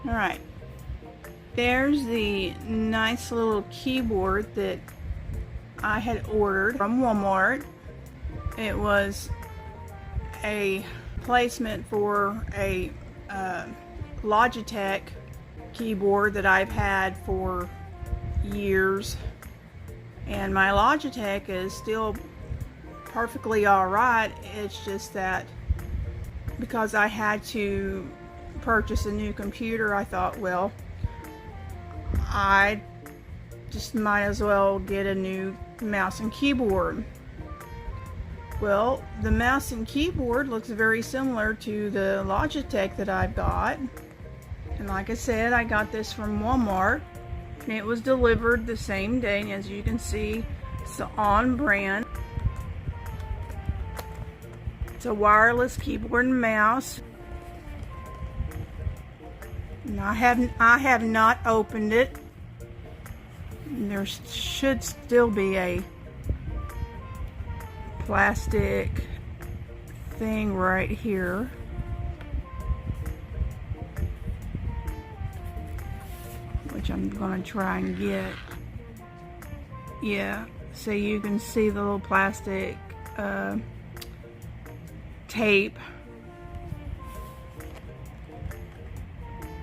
Alright, there's the nice little keyboard that I had ordered from Walmart. It was a placement for a Logitech keyboard that I've had for years, and my Logitech is still perfectly alright. It's just that because I had to purchase a new computer, I thought, well, I just might as well get a new mouse and keyboard. Well, the mouse and keyboard looks very similar to the Logitech that I've got, and like I said, I got this from Walmart, and it was delivered the same day. And as you can see, it's on brand. It's a wireless keyboard and mouse. And I have not opened it. There should still be a plastic thing right here. Which I'm gonna try and get. Yeah, so you can see the little plastic tape.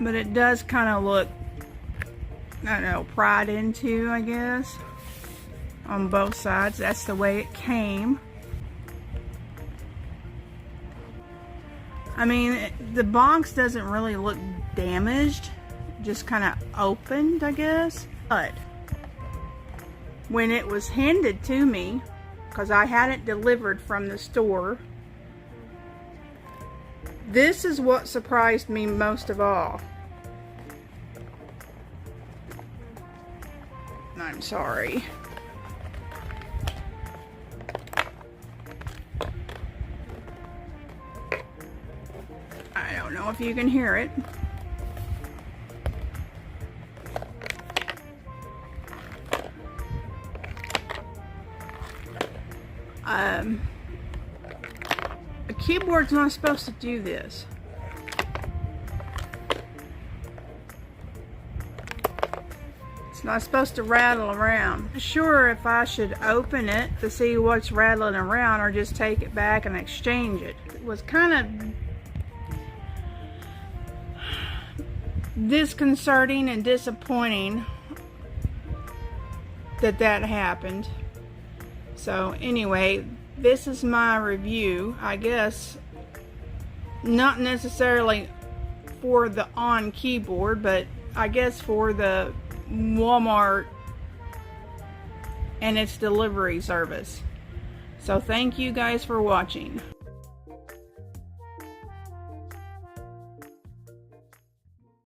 But it does kind of look, I don't know, pried into, I guess, on both sides. That's the way it came. I mean, the box doesn't really look damaged, just kind of opened, I guess. But when it was handed to me, because I had it delivered from the store, this is what surprised me most of all. I'm sorry. I don't know if you can hear it. A keyboard's not supposed to do this. It's not supposed to rattle around. I'm sure if I should open it to see what's rattling around or just take it back and exchange it. It was kind of disconcerting and disappointing that happened. So anyway, this is my review. I guess not necessarily for the on keyboard, but I guess for the Walmart and its delivery service. So thank you guys for watching.